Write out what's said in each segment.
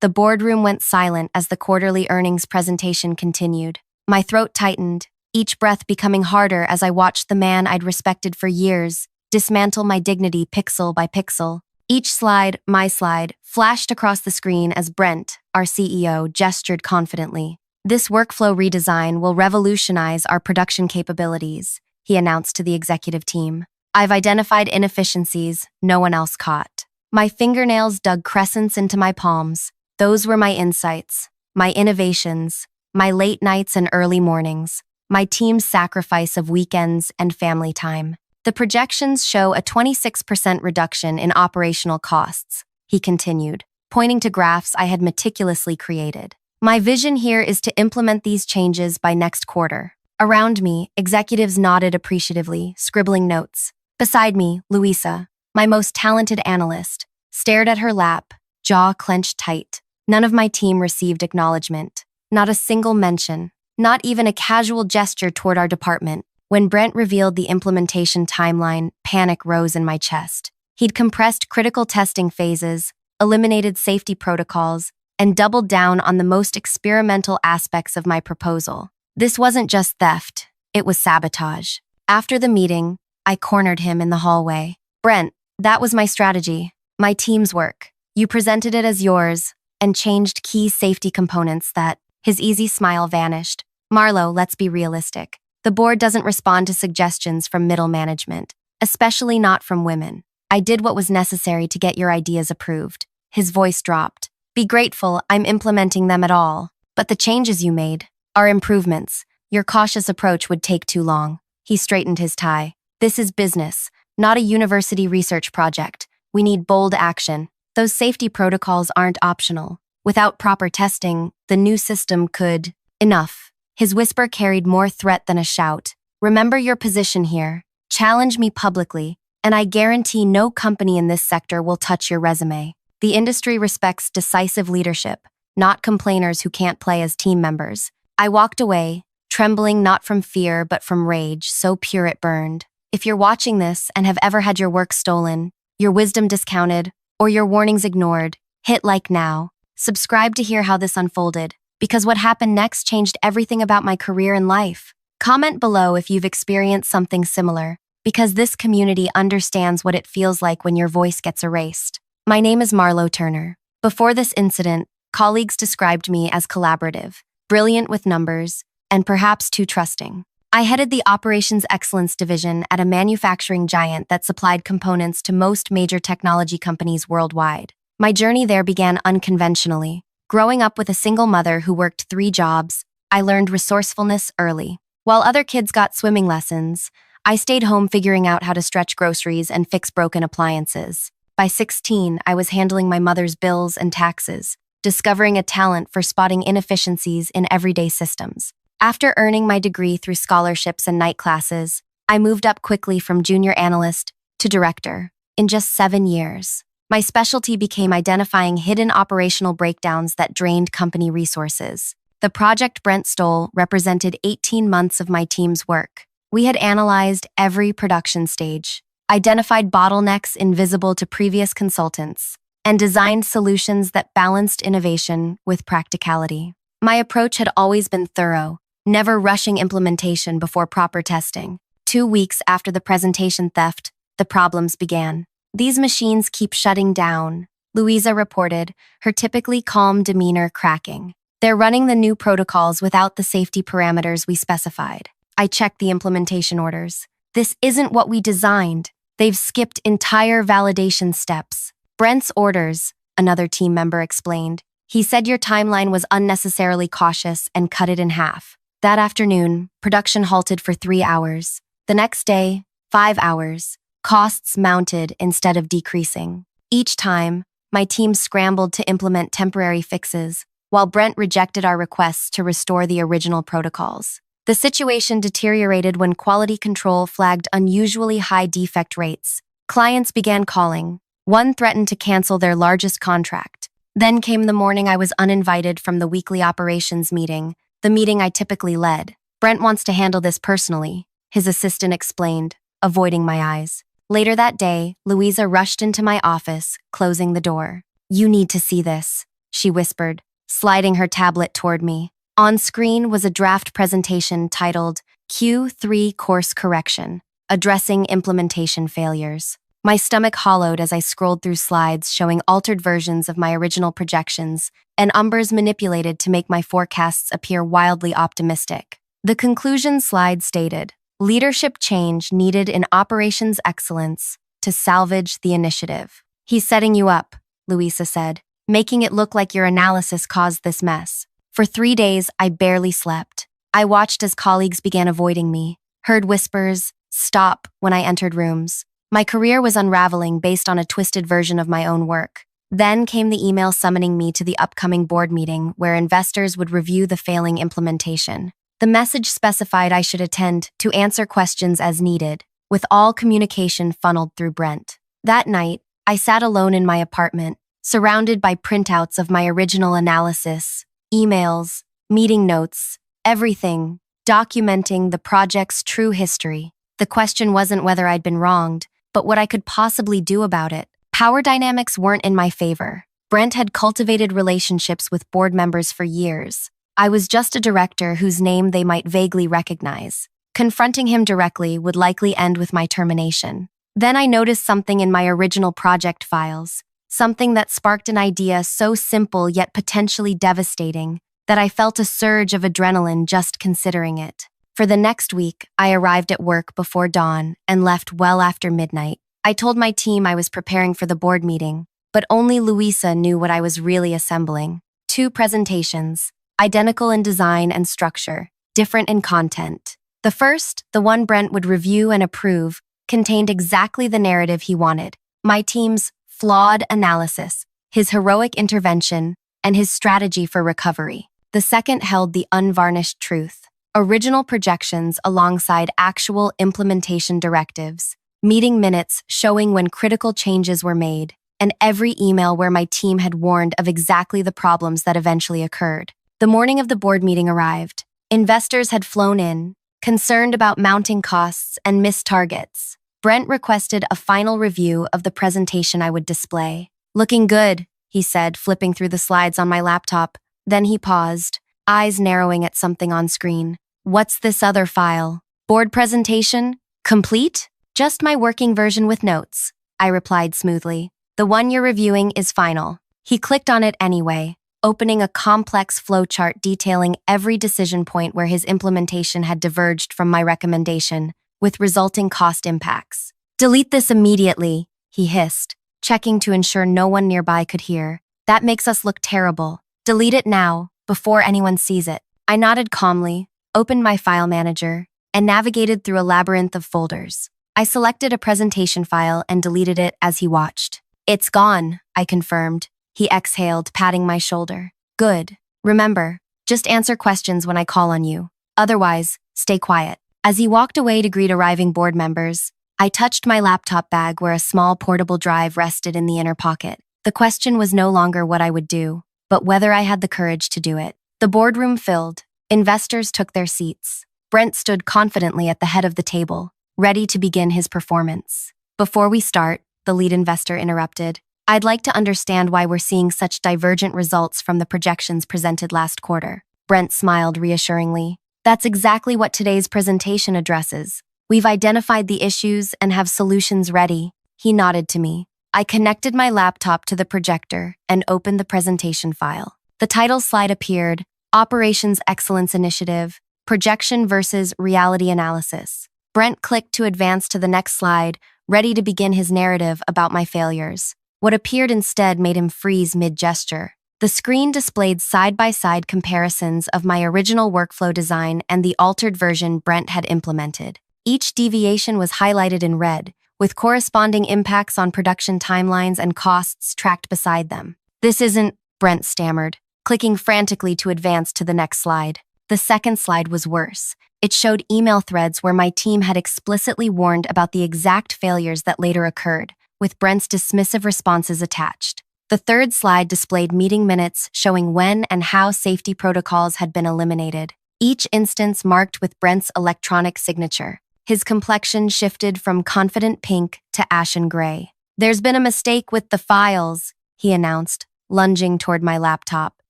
The boardroom went silent as the quarterly earnings presentation continued. My throat tightened, each breath becoming harder as I watched the man I'd respected for years dismantle my dignity pixel by pixel. Each slide, my slide, flashed across the screen as Brent, our CEO, gestured confidently. "This workflow redesign will revolutionize our production capabilities," he announced to the executive team. "I've identified inefficiencies no one else caught." My fingernails dug crescents into my palms. Those were my insights, my innovations, my late nights and early mornings, my team's sacrifice of weekends and family time. "The projections show a 26% reduction in operational costs," he continued, pointing to graphs I had meticulously created. "My vision here is to implement these changes by next quarter." Around me, executives nodded appreciatively, scribbling notes. Beside me, Louisa, my most talented analyst, stared at her lap, jaw clenched tight. None of my team received acknowledgement. Not a single mention. Not even a casual gesture toward our department. When Brent revealed the implementation timeline, panic rose in my chest. He'd compressed critical testing phases, eliminated safety protocols, and doubled down on the most experimental aspects of my proposal. This wasn't just theft, it was sabotage. After the meeting, I cornered him in the hallway. "Brent, that was my strategy, my team's work. You presented it as yours, and changed key safety components that..." His easy smile vanished. "Marlo, let's be realistic. The board doesn't respond to suggestions from middle management, especially not from women. I did what was necessary to get your ideas approved." His voice dropped. "Be grateful I'm implementing them at all. But the changes you made are improvements. Your cautious approach would take too long." He straightened his tie. "This is business, not a university research project. We need bold action. Those safety protocols aren't optional. Without proper testing, the new system could..." "Enough." His whisper carried more threat than a shout. "Remember your position here. Challenge me publicly, and I guarantee no company in this sector will touch your resume. The industry respects decisive leadership, not complainers who can't play as team members." I walked away, trembling not from fear but from rage, so pure it burned. If you're watching this and have ever had your work stolen, your wisdom discounted, or your warnings ignored, hit like now. Subscribe to hear how this unfolded, because what happened next changed everything about my career and life. Comment below if you've experienced something similar, because this community understands what it feels like when your voice gets erased. My name is Marlo Turner. Before this incident, colleagues described me as collaborative, brilliant with numbers, and perhaps too trusting. I headed the Operations Excellence Division at a manufacturing giant that supplied components to most major technology companies worldwide. My journey there began unconventionally. Growing up with a single mother who worked 3 jobs, I learned resourcefulness early. While other kids got swimming lessons, I stayed home figuring out how to stretch groceries and fix broken appliances. By 16, I was handling my mother's bills and taxes, discovering a talent for spotting inefficiencies in everyday systems. After earning my degree through scholarships and night classes, I moved up quickly from junior analyst to director in just 7 years. My specialty became identifying hidden operational breakdowns that drained company resources. The project Brent stole represented 18 months of my team's work. We had analyzed every production stage, identified bottlenecks invisible to previous consultants, and designed solutions that balanced innovation with practicality. My approach had always been thorough, never rushing implementation before proper testing. 2 weeks after the presentation theft, the problems began. "These machines keep shutting down," Louisa reported, her typically calm demeanor cracking. "They're running the new protocols without the safety parameters we specified." I checked the implementation orders. "This isn't what we designed. They've skipped entire validation steps." "Brent's orders," another team member explained. "He said your timeline was unnecessarily cautious and cut it in half." That afternoon, production halted for 3 hours. The next day, 5 hours. Costs mounted instead of decreasing. Each time, my team scrambled to implement temporary fixes, while Brent rejected our requests to restore the original protocols. The situation deteriorated when quality control flagged unusually high defect rates. Clients began calling. One threatened to cancel their largest contract. Then came the morning I was uninvited from the weekly operations meeting, the meeting I typically led. "Brent wants to handle this personally," his assistant explained, avoiding my eyes. Later that day, Louisa rushed into my office, closing the door. "You need to see this," she whispered, sliding her tablet toward me. On screen was a draft presentation titled Q3 Course Correction, Addressing Implementation Failures. My stomach hollowed as I scrolled through slides showing altered versions of my original projections and numbers manipulated to make my forecasts appear wildly optimistic. The conclusion slide stated, "Leadership change needed in operations excellence to salvage the initiative." "He's setting you up," Louisa said, "making it look like your analysis caused this mess." For 3 days, I barely slept. I watched as colleagues began avoiding me, heard whispers, "Stop," when I entered rooms. My career was unraveling based on a twisted version of my own work. Then came the email summoning me to the upcoming board meeting where investors would review the failing implementation. The message specified I should attend to answer questions as needed, with all communication funneled through Brent. That night, I sat alone in my apartment, surrounded by printouts of my original analysis, emails, meeting notes, everything, documenting the project's true history. The question wasn't whether I'd been wronged, but what I could possibly do about it. Power dynamics weren't in my favor. Brent had cultivated relationships with board members for years. I was just a director whose name they might vaguely recognize. Confronting him directly would likely end with my termination. Then I noticed something in my original project files, something that sparked an idea so simple yet potentially devastating that I felt a surge of adrenaline just considering it. For the next week, I arrived at work before dawn and left well after midnight. I told my team I was preparing for the board meeting, but only Louisa knew what I was really assembling. 2 presentations, identical in design and structure, different in content. The first, the one Brent would review and approve, contained exactly the narrative he wanted. My team's flawed analysis, his heroic intervention, and his strategy for recovery. The second held the unvarnished truth. Original projections alongside actual implementation directives, meeting minutes showing when critical changes were made, and every email where my team had warned of exactly the problems that eventually occurred. The morning of the board meeting arrived. Investors had flown in, concerned about mounting costs and missed targets. Brent requested a final review of the presentation I would display. "Looking good," he said, flipping through the slides on my laptop. Then he paused, eyes narrowing at something on screen. "What's this other file? Board presentation? Complete?" "Just my working version with notes," I replied smoothly. "The one you're reviewing is final." He clicked on it anyway, opening a complex flowchart detailing every decision point where his implementation had diverged from my recommendation, with resulting cost impacts. "Delete this immediately," he hissed, checking to ensure no one nearby could hear. "That makes us look terrible. Delete it now, before anyone sees it." I nodded calmly, opened my file manager, and navigated through a labyrinth of folders. I selected a presentation file and deleted it as he watched. "It's gone," I confirmed. He exhaled, patting my shoulder. "Good. Remember, just answer questions when I call on you. Otherwise, stay quiet." As he walked away to greet arriving board members, I touched my laptop bag where a small portable drive rested in the inner pocket. The question was no longer what I would do, but whether I had the courage to do it. The boardroom filled. Investors took their seats. Brent stood confidently at the head of the table, ready to begin his performance. "Before we start," the lead investor interrupted, "I'd like to understand why we're seeing such divergent results from the projections presented last quarter." Brent smiled reassuringly. "That's exactly what today's presentation addresses. We've identified the issues and have solutions ready." He nodded to me. I connected my laptop to the projector and opened the presentation file. The title slide appeared, Operations Excellence Initiative, Projection versus Reality Analysis. Brent clicked to advance to the next slide, ready to begin his narrative about my failures. What appeared instead made him freeze mid-gesture. The screen displayed side-by-side comparisons of my original workflow design and the altered version Brent had implemented. Each deviation was highlighted in red, with corresponding impacts on production timelines and costs tracked beside them. "This isn't," Brent stammered, clicking frantically to advance to the next slide. The second slide was worse. It showed email threads where my team had explicitly warned about the exact failures that later occurred, with Brent's dismissive responses attached. The third slide displayed meeting minutes showing when and how safety protocols had been eliminated, each instance marked with Brent's electronic signature. His complexion shifted from confident pink to ashen gray. "There's been a mistake with the files," he announced, lunging toward my laptop.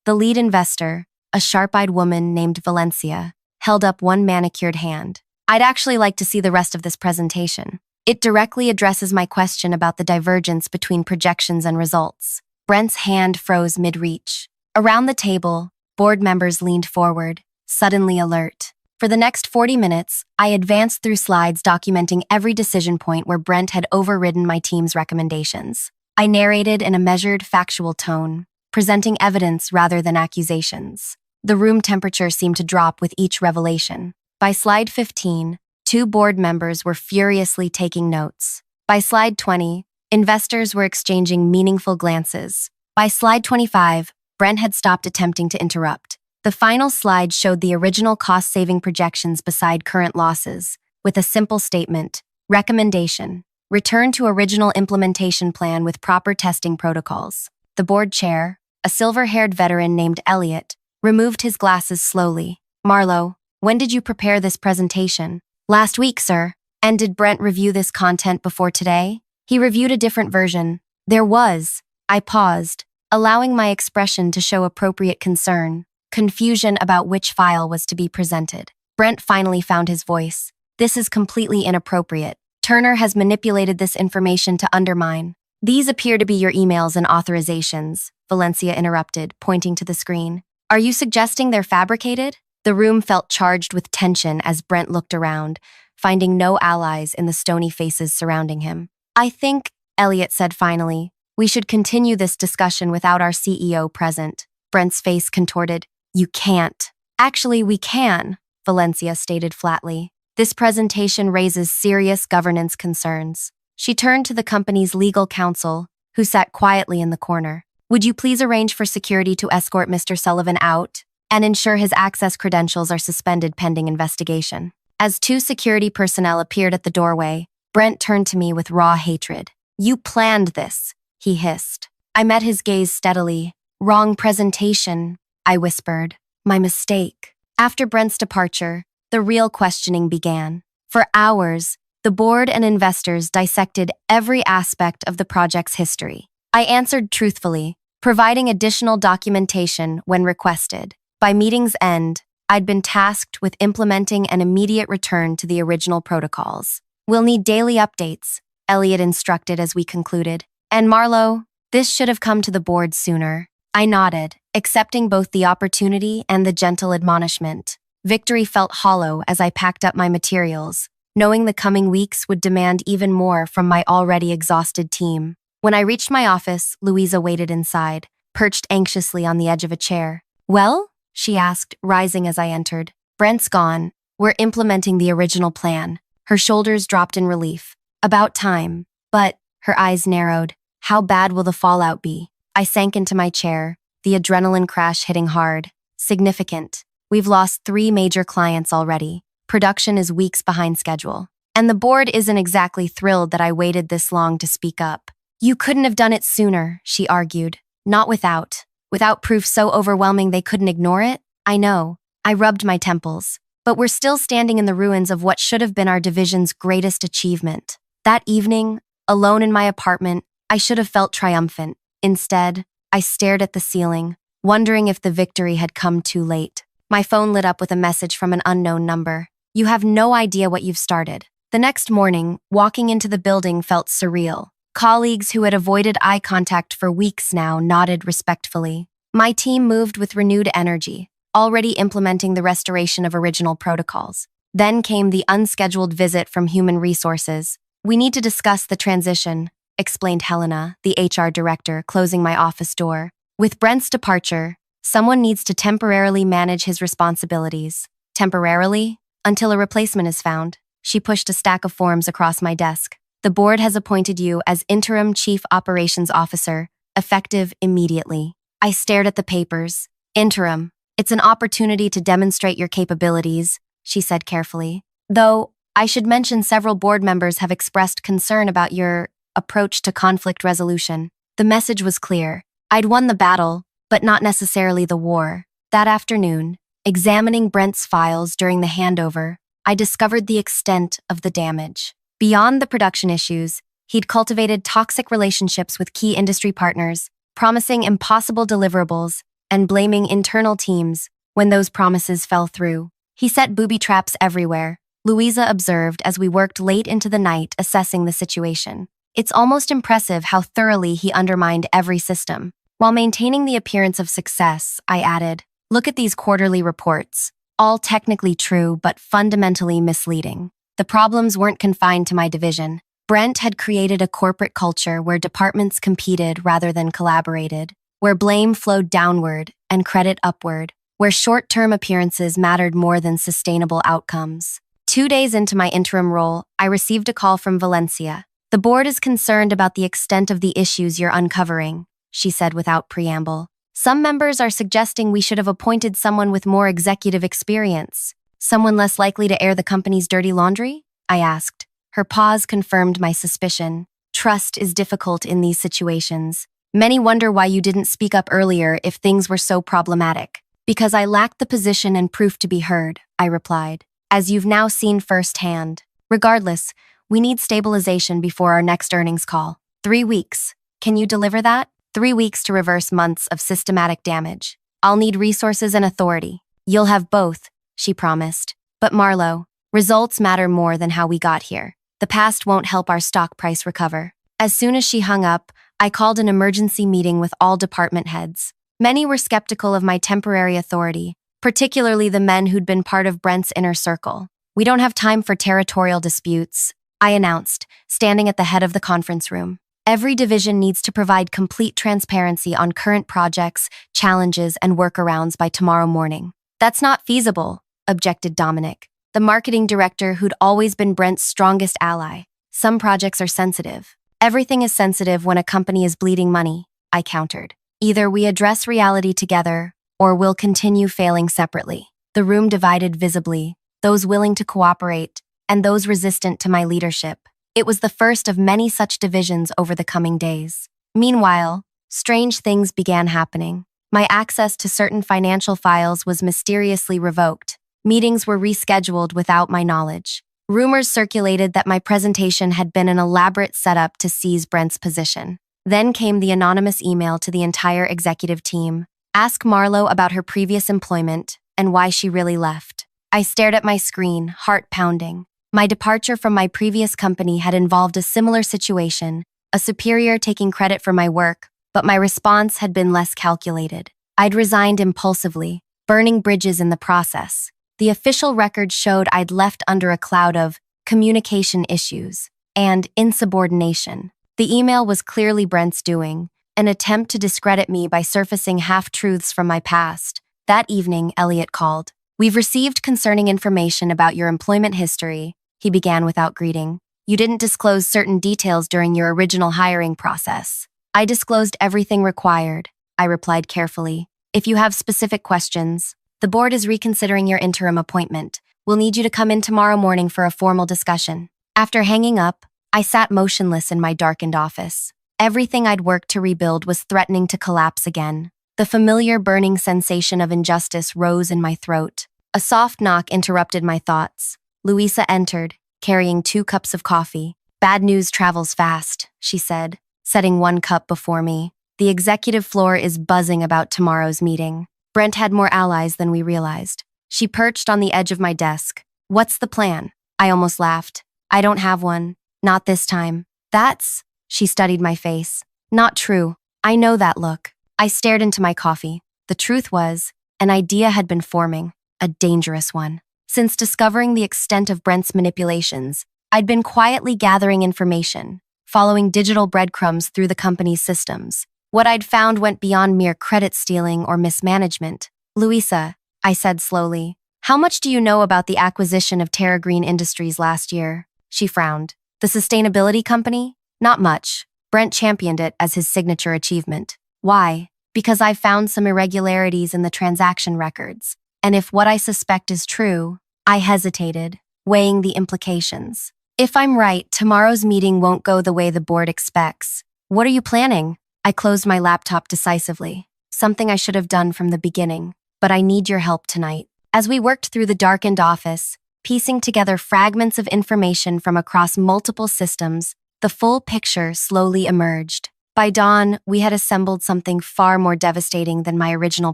The lead investor, a sharp-eyed woman named Valencia, held up one manicured hand. I'd actually like to see the rest of this presentation. It directly addresses my question about the divergence between projections and results. Brent's hand froze mid-reach. Around the table, board members leaned forward, suddenly alert. For the next 40 minutes, I advanced through slides documenting every decision point where Brent had overridden my team's recommendations. I narrated in a measured, factual tone, presenting evidence rather than accusations. The room temperature seemed to drop with each revelation. By slide 15, 2 board members were furiously taking notes. By slide 20, investors were exchanging meaningful glances. By slide 25, Brent had stopped attempting to interrupt. The final slide showed the original cost-saving projections beside current losses, with a simple statement: recommendation, return to original implementation plan with proper testing protocols. The board chair, a silver-haired veteran named Elliot, removed his glasses slowly. Marlowe, when did you prepare this presentation? Last week, sir. And did Brent review this content before today? He reviewed a different version. There was. I paused, allowing my expression to show appropriate concern. Confusion about which file was to be presented. Brent finally found his voice. This is completely inappropriate. Turner has manipulated this information to undermine. These appear to be your emails and authorizations, Valencia interrupted, pointing to the screen. Are you suggesting they're fabricated? The room felt charged with tension as Brent looked around, finding no allies in the stony faces surrounding him. I think, Elliot said finally, we should continue this discussion without our CEO present. Brent's face contorted. You can't. Actually, we can, Valencia stated flatly. This presentation raises serious governance concerns. She turned to the company's legal counsel, who sat quietly in the corner. Would you please arrange for security to escort Mr. Sullivan out and ensure his access credentials are suspended pending investigation? As 2 security personnel appeared at the doorway, Brent turned to me with raw hatred. You planned this, he hissed. I met his gaze steadily. Wrong presentation, I whispered. My mistake. After Brent's departure, the real questioning began. For hours, the board and investors dissected every aspect of the project's history. I answered truthfully, providing additional documentation when requested. By meeting's end, I'd been tasked with implementing an immediate return to the original protocols. We'll need daily updates, Elliot instructed as we concluded. And Marlowe, this should have come to the board sooner. I nodded, accepting both the opportunity and the gentle admonishment. Victory felt hollow as I packed up my materials, knowing the coming weeks would demand even more from my already exhausted team. When I reached my office, Louisa waited inside, perched anxiously on the edge of a chair. Well? She asked, rising as I entered. Brent's gone. We're implementing the original plan. Her shoulders dropped in relief. About time. But, her eyes narrowed. How bad will the fallout be? I sank into my chair, the adrenaline crash hitting hard. Significant. We've lost 3 major clients already. Production is weeks behind schedule. And the board isn't exactly thrilled that I waited this long to speak up. You couldn't have done it sooner, she argued. Not without. Without proof so overwhelming they couldn't ignore it? I know. I rubbed my temples. But we're still standing in the ruins of what should have been our division's greatest achievement. That evening, alone in my apartment, I should have felt triumphant. Instead, I stared at the ceiling, wondering if the victory had come too late. My phone lit up with a message from an unknown number. You have no idea what you've started. The next morning, walking into the building felt surreal. Colleagues who had avoided eye contact for weeks now nodded respectfully. My team moved with renewed energy, already implementing the restoration of original protocols. Then came the unscheduled visit from Human Resources. We need to discuss the transition, explained Helena, the HR director, closing my office door. With Brent's departure, someone needs to temporarily manage his responsibilities. Temporarily? Until a replacement is found. She pushed a stack of forms across my desk. The board has appointed you as Interim Chief Operations Officer, effective immediately. I stared at the papers. Interim. It's an opportunity to demonstrate your capabilities, she said carefully. Though, I should mention several board members have expressed concern about your approach to conflict resolution. The message was clear. I'd won the battle, but not necessarily the war. That afternoon, examining Brent's files during the handover, I discovered the extent of the damage. Beyond the production issues, he'd cultivated toxic relationships with key industry partners, promising impossible deliverables and blaming internal teams when those promises fell through. He set booby traps everywhere, Louisa observed as we worked late into the night assessing the situation. It's almost impressive how thoroughly he undermined every system. While maintaining the appearance of success, I added, look at these quarterly reports. All technically true, but fundamentally misleading. The problems weren't confined to my division. Brent had created a corporate culture where departments competed rather than collaborated, where blame flowed downward and credit upward, where short-term appearances mattered more than sustainable outcomes. 2 days into my interim role, I received a call from Valencia. The board is concerned about the extent of the issues you're uncovering, she said without preamble. Some members are suggesting we should have appointed someone with more executive experience. Someone less likely to air the company's dirty laundry? I asked. Her pause confirmed my suspicion. Trust is difficult in these situations. Many wonder why you didn't speak up earlier if things were so problematic. Because I lacked the position and proof to be heard, I replied. As you've now seen firsthand. Regardless, we need stabilization before our next earnings call. 3 weeks. Can you deliver that? 3 weeks to reverse months of systematic damage. I'll need resources and authority. You'll have both, she promised. But Marlo, results matter more than how we got here. The past won't help our stock price recover. As soon as she hung up, I called an emergency meeting with all department heads. Many were skeptical of my temporary authority, particularly the men who'd been part of Brent's inner circle. We don't have time for territorial disputes, I announced, standing at the head of the conference room. Every division needs to provide complete transparency on current projects, challenges, and workarounds by tomorrow morning. That's not feasible, objected Dominic, the marketing director who'd always been Brent's strongest ally. Some projects are sensitive. Everything is sensitive when a company is bleeding money, I countered. Either we address reality together, or we'll continue failing separately. The room divided visibly, those willing to cooperate, and those resistant to my leadership. It was the first of many such divisions over the coming days. Meanwhile, strange things began happening. My access to certain financial files was mysteriously revoked. Meetings were rescheduled without my knowledge. Rumors circulated that my presentation had been an elaborate setup to seize Brent's position. Then came the anonymous email to the entire executive team. Ask Marlo about her previous employment and why she really left. I stared at my screen, heart pounding. My departure from my previous company had involved a similar situation, a superior taking credit for my work, but my response had been less calculated. I'd resigned impulsively, burning bridges in the process. The official record showed I'd left under a cloud of communication issues and insubordination. The email was clearly Brent's doing, an attempt to discredit me by surfacing half-truths from my past. That evening, Elliot called. We've received concerning information about your employment history, he began without greeting. You didn't disclose certain details during your original hiring process. I disclosed everything required, I replied carefully. If you have specific questions, the board is reconsidering your interim appointment. We'll need you to come in tomorrow morning for a formal discussion. After hanging up, I sat motionless in my darkened office. Everything I'd worked to rebuild was threatening to collapse again. The familiar burning sensation of injustice rose in my throat. A soft knock interrupted my thoughts. Louisa entered, carrying 2 cups of coffee. Bad news travels fast, she said, setting 1 cup before me. The executive floor is buzzing about tomorrow's meeting. Brent had more allies than we realized. She perched on the edge of my desk. What's the plan? I almost laughed. I don't have one. Not this time. That's, she studied my face. Not true. I know that look. I stared into my coffee. The truth was, an idea had been forming, a dangerous one. Since discovering the extent of Brent's manipulations, I'd been quietly gathering information, following digital breadcrumbs through the company's systems. What I'd found went beyond mere credit stealing or mismanagement. Louisa, I said slowly, how much do you know about the acquisition of Terra Green Industries last year? She frowned. The sustainability company? Not much. Brent championed it as his signature achievement. Why? Because I found some irregularities in the transaction records. And if what I suspect is true, I hesitated, weighing the implications. If I'm right, tomorrow's meeting won't go the way the board expects. What are you planning? I closed my laptop decisively, something I should have done from the beginning, but I need your help tonight. As we worked through the darkened office, piecing together fragments of information from across multiple systems, the full picture slowly emerged. By dawn, we had assembled something far more devastating than my original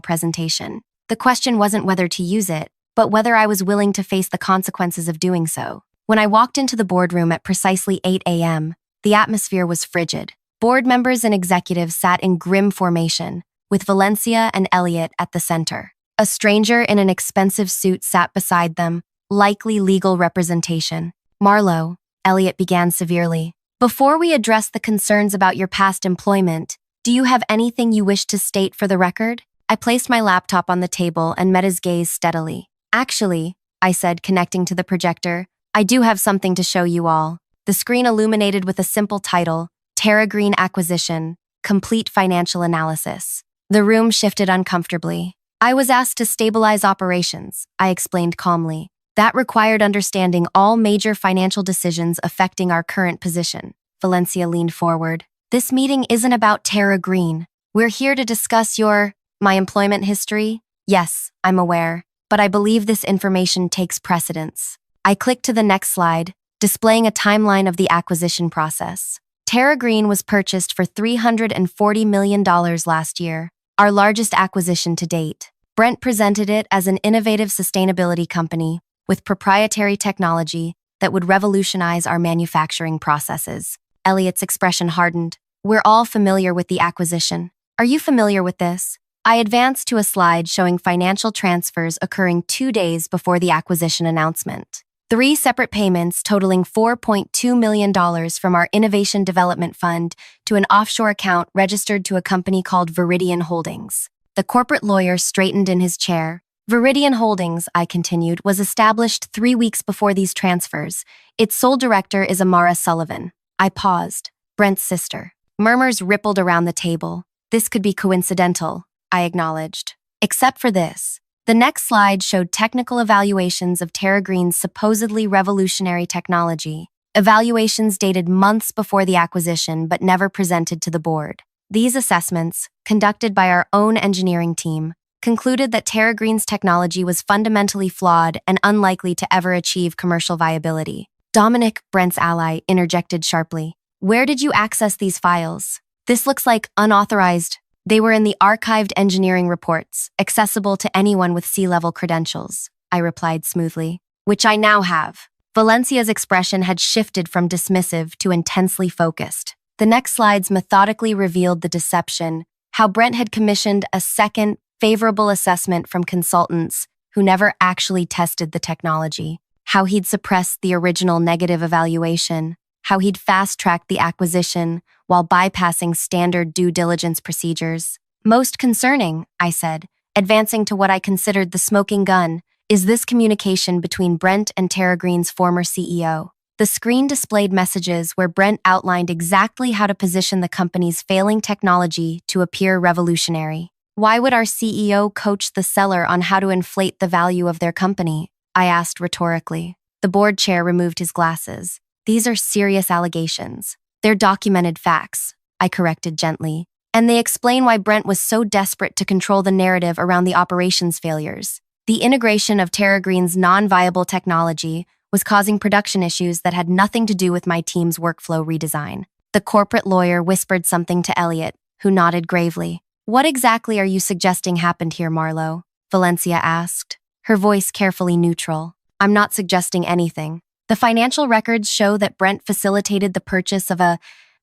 presentation. The question wasn't whether to use it, but whether I was willing to face the consequences of doing so. When I walked into the boardroom at precisely 8 a.m., the atmosphere was frigid. Board members and executives sat in grim formation, with Valencia and Elliot at the center. A stranger in an expensive suit sat beside them, likely legal representation. "Marlowe," Elliot began severely, "before we address the concerns about your past employment, do you have anything you wish to state for the record?" I placed my laptop on the table and met his gaze steadily. "Actually," I said, connecting to the projector, "I do have something to show you all." The screen illuminated with a simple title, "Terra Green Acquisition, Complete Financial Analysis." The room shifted uncomfortably. "I was asked to stabilize operations," I explained calmly. "That required understanding all major financial decisions affecting our current position." Valencia leaned forward. "This meeting isn't about Terra Green. We're here to discuss my employment history." "Yes, I'm aware, but I believe this information takes precedence." I clicked to the next slide, displaying a timeline of the acquisition process. Terra Green was purchased for $340 million last year, our largest acquisition to date. Brent presented it as an innovative sustainability company with proprietary technology that would revolutionize our manufacturing processes. Elliot's expression hardened. "We're all familiar with the acquisition. Are you familiar with this?" I advanced to a slide showing financial transfers occurring 2 days before the acquisition announcement. 3 separate payments totaling $4.2 million from our Innovation Development Fund to an offshore account registered to a company called Viridian Holdings. The corporate lawyer straightened in his chair. "Viridian Holdings," I continued, "was established 3 weeks before these transfers. Its sole director is Amara Sullivan." I paused. "Brent's sister." Murmurs rippled around the table. "This could be coincidental," I acknowledged. "Except for this." The next slide showed technical evaluations of Terra Green's supposedly revolutionary technology, evaluations dated months before the acquisition but never presented to the board. These assessments, conducted by our own engineering team, concluded that Terra Green's technology was fundamentally flawed and unlikely to ever achieve commercial viability. Dominic, Brent's ally, interjected sharply. "Where did you access these files? This looks like unauthorized." "They were in the archived engineering reports, accessible to anyone with C-level credentials," I replied smoothly. "Which I now have." Valencia's expression had shifted from dismissive to intensely focused. The next slides methodically revealed the deception, how Brent had commissioned a second, favorable assessment from consultants who never actually tested the technology, how he'd suppressed the original negative evaluation, how he'd fast-tracked the acquisition while bypassing standard due diligence procedures. "Most concerning," I said, advancing to what I considered the smoking gun, "is this communication between Brent and Terra Green's former CEO." The screen displayed messages where Brent outlined exactly how to position the company's failing technology to appear revolutionary. "Why would our CEO coach the seller on how to inflate the value of their company?" I asked rhetorically. The board chair removed his glasses. "These are serious allegations. They're documented facts," I corrected gently. "And they explain why Brent was so desperate to control the narrative around the operations failures. The integration of Terra Green's non-viable technology was causing production issues that had nothing to do with my team's workflow redesign." The corporate lawyer whispered something to Elliot, who nodded gravely. "What exactly are you suggesting happened here, Marlowe?" Valencia asked, her voice carefully neutral. "I'm not suggesting anything. The financial records show that Brent facilitated the purchase of a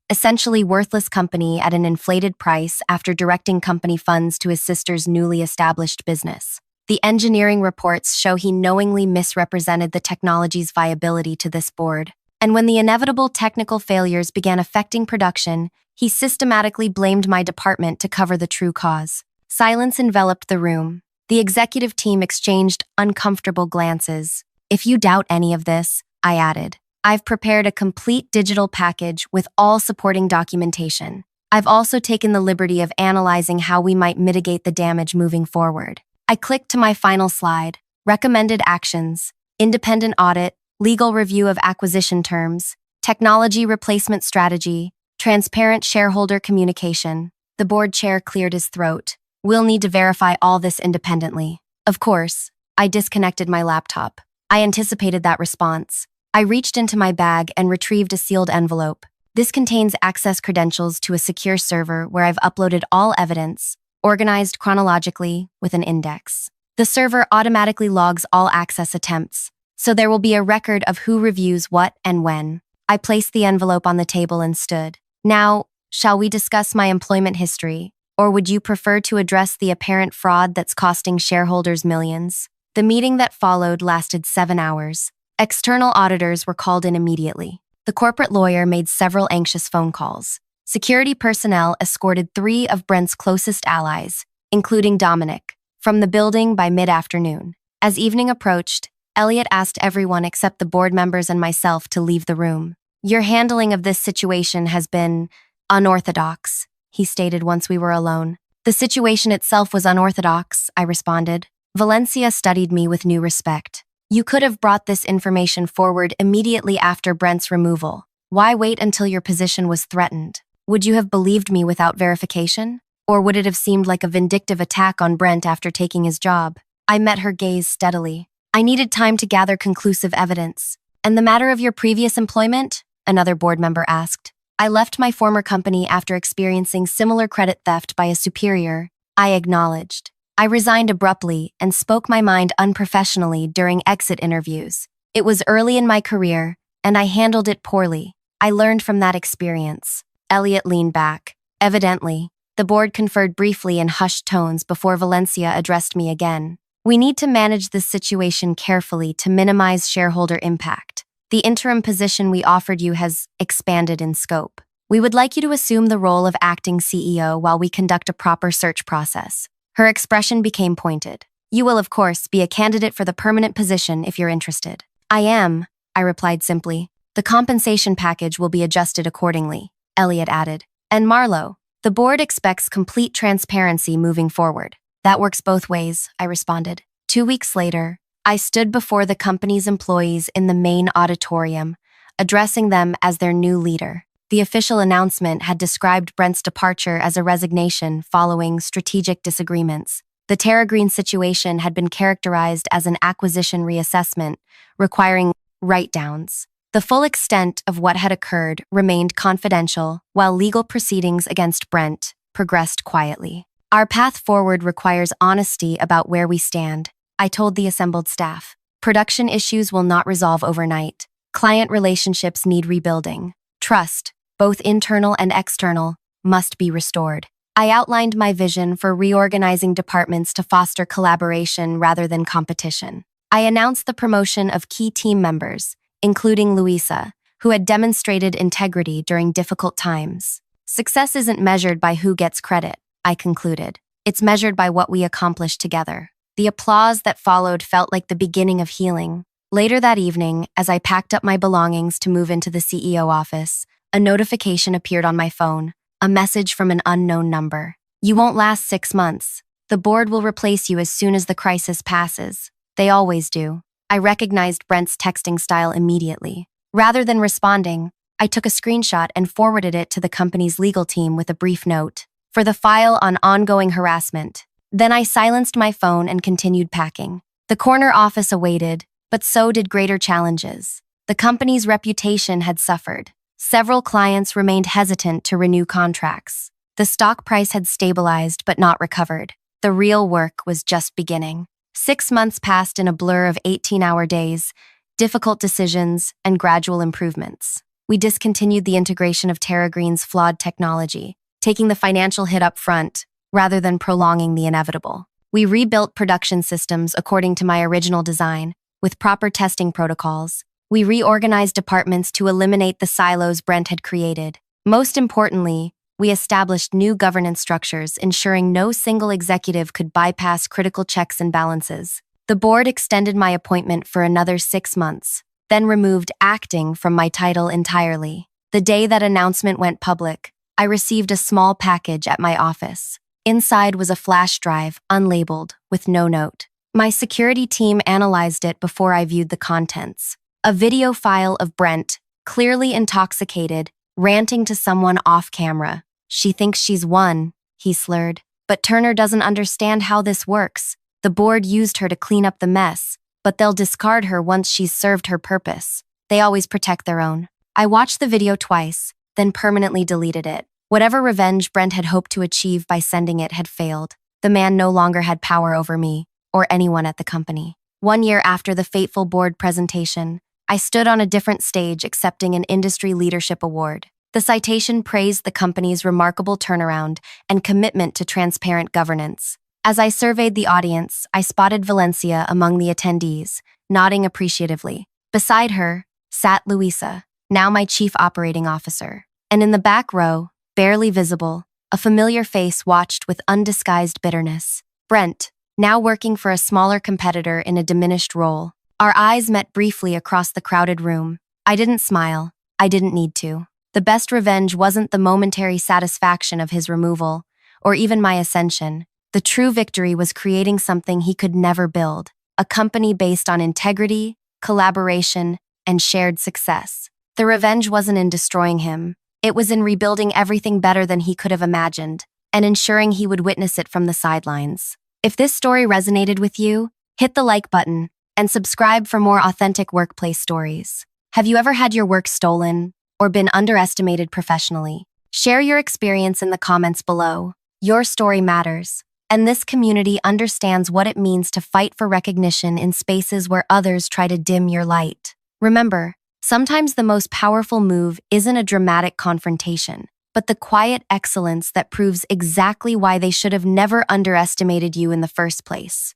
essentially worthless company at an inflated price after directing company funds to his sister's newly established business. The engineering reports show he knowingly misrepresented the technology's viability to this board. And when the inevitable technical failures began affecting production, he systematically blamed my department to cover the true cause." Silence enveloped the room. The executive team exchanged uncomfortable glances. "If you doubt any of this," I added, "I've prepared a complete digital package with all supporting documentation. I've also taken the liberty of analyzing how we might mitigate the damage moving forward." I clicked to my final slide. Recommended actions: independent audit, legal review of acquisition terms, technology replacement strategy, transparent shareholder communication. The board chair cleared his throat. "We'll need to verify all this independently." Of course. I disconnected my laptop. I anticipated that response. I reached into my bag and retrieved a sealed envelope. This contains access credentials to a secure server where I've uploaded all evidence, organized chronologically with an index. The server automatically logs all access attempts, so there will be a record of who reviews what and when. I placed the envelope on the table and stood. Now, shall we discuss my employment history, or would you prefer to address the apparent fraud that's costing shareholders millions? The meeting that followed lasted 7 hours. External auditors were called in immediately. The corporate lawyer made several anxious phone calls. Security personnel escorted 3 of Brent's closest allies, including Dominic, from the building by mid-afternoon. As evening approached, Elliot asked everyone except the board members and myself to leave the room. "Your handling of this situation has been unorthodox," he stated once we were alone. "The situation itself was unorthodox," I responded. Valencia studied me with new respect. "You could have brought this information forward immediately after Brent's removal. Why wait until your position was threatened? Would you have believed me without verification? Or would it have seemed like a vindictive attack on Brent after taking his job?" I met her gaze steadily. "I needed time to gather conclusive evidence." "And the matter of your previous employment?" another board member asked. "I left my former company after experiencing similar credit theft by a superior," I acknowledged. "I resigned abruptly and spoke my mind unprofessionally during exit interviews. It was early in my career, and I handled it poorly. I learned from that experience." Elliot leaned back. Evidently, the board conferred briefly in hushed tones before Valencia addressed me again. "We need to manage this situation carefully to minimize shareholder impact. The interim position we offered you has expanded in scope. We would like you to assume the role of acting CEO while we conduct a proper search process." Her expression became pointed. "You will, of course, be a candidate for the permanent position if you're interested." "I am," I replied simply. "The compensation package will be adjusted accordingly," Elliot added. "And Marlo, the board expects complete transparency moving forward." "That works both ways," I responded. 2 weeks later, I stood before the company's employees in the main auditorium, addressing them as their new leader. The official announcement had described Brent's departure as a resignation following strategic disagreements. The Terra Green situation had been characterized as an acquisition reassessment, requiring write-downs. The full extent of what had occurred remained confidential, while legal proceedings against Brent progressed quietly. "Our path forward requires honesty about where we stand," I told the assembled staff. "Production issues will not resolve overnight. Client relationships need rebuilding. Trust, both internal and external, must be restored." I outlined my vision for reorganizing departments to foster collaboration rather than competition. I announced the promotion of key team members, including Luisa, who had demonstrated integrity during difficult times. "Success isn't measured by who gets credit," I concluded. "It's measured by what we accomplish together." The applause that followed felt like the beginning of healing. Later that evening, as I packed up my belongings to move into the CEO office, a notification appeared on my phone, a message from an unknown number. "You won't last 6 months. The board will replace you as soon as the crisis passes." They always do. I recognized Brent's texting style immediately. Rather than responding, I took a screenshot and forwarded it to the company's legal team with a brief note for the file on ongoing harassment. Then I silenced my phone and continued packing. The corner office awaited, but so did greater challenges. The company's reputation had suffered. Several clients remained hesitant to renew contracts. The stock price had stabilized but not recovered. The real work was just beginning. 6 months passed in a blur of 18-hour days, difficult decisions, and gradual improvements. We discontinued the integration of Terra Green's flawed technology, taking the financial hit up front, rather than prolonging the inevitable. We rebuilt production systems according to my original design, with proper testing protocols. We reorganized departments to eliminate the silos Brent had created. Most importantly, we established new governance structures, ensuring no single executive could bypass critical checks and balances. The board extended my appointment for another 6 months, then removed acting from my title entirely. The day that announcement went public, I received a small package at my office. Inside was a flash drive, unlabeled, with no note. My security team analyzed it before I viewed the contents. A video file of Brent, clearly intoxicated, ranting to someone off camera. "She thinks she's won," he slurred. "But Turner doesn't understand how this works. The board used her to clean up the mess, but they'll discard her once she's served her purpose. They always protect their own." I watched the video twice, then permanently deleted it. Whatever revenge Brent had hoped to achieve by sending it had failed. The man no longer had power over me, or anyone at the company. 1 year after the fateful board presentation, I stood on a different stage accepting an industry leadership award. The citation praised the company's remarkable turnaround and commitment to transparent governance. As I surveyed the audience, I spotted Valencia among the attendees, nodding appreciatively. Beside her sat Luisa, now my chief operating officer. And in the back row, barely visible, a familiar face watched with undisguised bitterness. Brent, now working for a smaller competitor in a diminished role. Our eyes met briefly across the crowded room. I didn't smile. I didn't need to. The best revenge wasn't the momentary satisfaction of his removal, or even my ascension. The true victory was creating something he could never build, a company based on integrity, collaboration, and shared success. The revenge wasn't in destroying him. It was in rebuilding everything better than he could have imagined, and ensuring he would witness it from the sidelines. If this story resonated with you, hit the like button and subscribe for more authentic workplace stories. Have you ever had your work stolen or been underestimated professionally? Share your experience in the comments below. Your story matters, and this community understands what it means to fight for recognition in spaces where others try to dim your light. Remember, sometimes the most powerful move isn't a dramatic confrontation, but the quiet excellence that proves exactly why they should have never underestimated you in the first place.